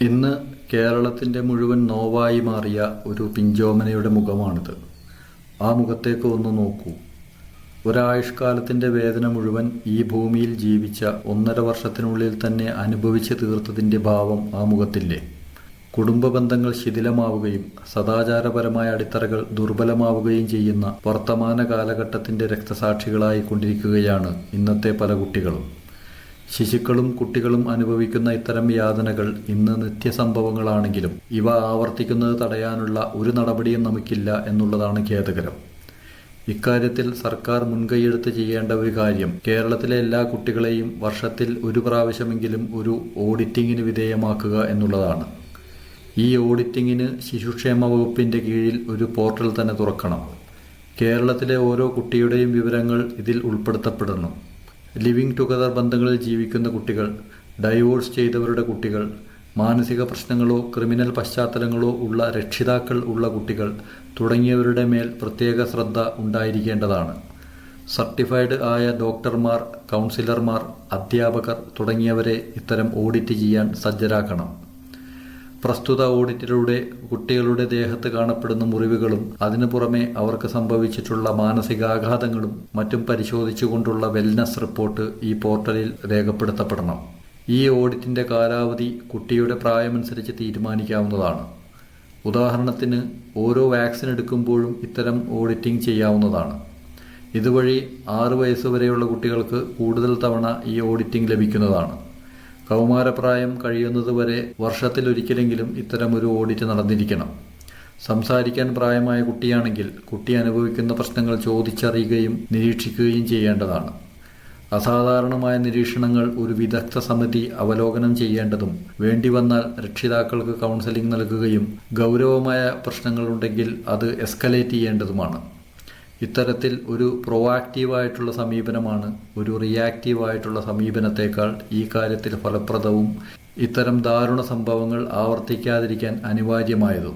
ഇന്ന് കേരളത്തിൻ്റെ മുഴുവൻ നോവായി മാറിയ ഒരു പിഞ്ചോമനയുടെ മുഖമാണിത്. ആ മുഖത്തേക്ക് ഒന്ന് നോക്കൂ. ഒരായുഷ്കാലത്തിൻ്റെ വേദന മുഴുവൻ ഈ ഭൂമിയിൽ ജീവിച്ച 1.5 വർഷത്തിനുള്ളിൽ തന്നെ അനുഭവിച്ച് തീർത്തതിൻ്റെ ഭാവം ആ മുഖത്തില്ലേ? കുടുംബ ബന്ധങ്ങൾ ശിഥിലമാവുകയും സദാചാരപരമായ അടിത്തറകൾ ദുർബലമാവുകയും ചെയ്യുന്ന വർത്തമാന കാലഘട്ടത്തിൻ്റെ രക്തസാക്ഷികളായി കൊണ്ടിരിക്കുകയാണ് ഇന്നത്തെ പല കുട്ടികളും. ശിശുക്കളും കുട്ടികളും അനുഭവിക്കുന്ന ഇത്തരം യാതനകൾ ഇന്ന് നിത്യസംഭവങ്ങളാണെങ്കിലും ഇവ ആവർത്തിക്കുന്നത് തടയാനുള്ള ഒരു നടപടിയും നമുക്കില്ല എന്നുള്ളതാണ് ഖേദകരം. ഇക്കാര്യത്തിൽ സർക്കാർ മുൻകൈയെടുത്ത് ചെയ്യേണ്ട ഒരു കാര്യം കേരളത്തിലെ എല്ലാ കുട്ടികളെയും വർഷത്തിൽ ഒരു പ്രാവശ്യമെങ്കിലും ഒരു ഓഡിറ്റിങ്ങിന് വിധേയമാക്കുക എന്നുള്ളതാണ്. ഈ ഓഡിറ്റിങ്ങിന് ശിശുക്ഷേമ വകുപ്പിൻ്റെ കീഴിൽ ഒരു പോർട്ടൽ തന്നെ തുറക്കണം. കേരളത്തിലെ ഓരോ കുട്ടിയുടെയും വിവരങ്ങൾ ഇതിൽ ഉൾപ്പെടുത്തപ്പെടണം. ലിവിങ് ടുഗദർ ബന്ധങ്ങളിൽ ജീവിക്കുന്ന കുട്ടികൾ, ഡൈവോഴ്സ് ചെയ്തവരുടെ കുട്ടികൾ, മാനസിക പ്രശ്നങ്ങളോ ക്രിമിനൽ പശ്ചാത്തലങ്ങളോ ഉള്ള രക്ഷിതാക്കൾ ഉള്ള കുട്ടികൾ തുടങ്ങിയവരുടെ മേൽ പ്രത്യേക ശ്രദ്ധ ഉണ്ടായിരിക്കേണ്ടതാണ്. സർട്ടിഫൈഡ് ആയ ഡോക്ടർമാർ, കൗൺസിലർമാർ, അധ്യാപകർ തുടങ്ങിയവരെ ഇത്തരം ഓഡിറ്റ് ചെയ്യാൻ സജ്ജരാക്കണം. പ്രസ്തുത ഓഡിറ്റിലൂടെ കുട്ടികളുടെ ദേഹത്ത് കാണപ്പെടുന്ന മുറിവുകളും അതിനു പുറമെ അവർക്ക് സംഭവിച്ചിട്ടുള്ള മാനസികാഘാതങ്ങളും മറ്റും പരിശോധിച്ചുകൊണ്ടുള്ള വെൽനസ് റിപ്പോർട്ട് ഈ പോർട്ടലിൽ രേഖപ്പെടുത്തപ്പെടണം. ഈ ഓഡിറ്റിൻ്റെ കാലാവധി കുട്ടിയുടെ പ്രായമനുസരിച്ച് തീരുമാനിക്കാവുന്നതാണ്. ഉദാഹരണത്തിന് ഓരോ വാക്സിൻ എടുക്കുമ്പോഴും ഇത്തരം ഓഡിറ്റിംഗ് ചെയ്യാവുന്നതാണ്. ഇതുവഴി 6 വയസ്സുവരെയുള്ള കുട്ടികൾക്ക് കൂടുതൽ തവണ ഈ ഓഡിറ്റിംഗ് ലഭിക്കുന്നതാണ്. കൗമാരപ്രായം കഴിയുന്നതുവരെ വർഷത്തിലൊരിക്കലെങ്കിലും ഇത്തരമൊരു ഓഡിറ്റ് നടന്നിരിക്കണം. സംസാരിക്കാൻ പ്രായമായ കുട്ടിയാണെങ്കിൽ കുട്ടി അനുഭവിക്കുന്ന പ്രശ്നങ്ങൾ ചോദിച്ചറിയുകയും നിരീക്ഷിക്കുകയും ചെയ്യേണ്ടതാണ്. അസാധാരണമായ നിരീക്ഷണങ്ങൾ ഒരു വിദഗ്ധ സമിതി അവലോകനം ചെയ്യേണ്ടതും വേണ്ടിവന്നാൽ രക്ഷിതാക്കൾക്ക് കൗൺസിലിംഗ് നൽകുകയും ഗൗരവമായ പ്രശ്നങ്ങളുണ്ടെങ്കിൽ അത് എസ്കലേറ്റ് ചെയ്യേണ്ടതുമാണ്. ഇത്തരത്തിൽ ഒരു പ്രൊആക്റ്റീവായിട്ടുള്ള സമീപനമാണ് ഒരു റിയാക്റ്റീവായിട്ടുള്ള സമീപനത്തേക്കാൾ ഈ കാര്യത്തിൽ ഫലപ്രദവും ഇത്തരം ദാരുണ സംഭവങ്ങൾ ആവർത്തിക്കാതിരിക്കാൻ അനിവാര്യമായതും.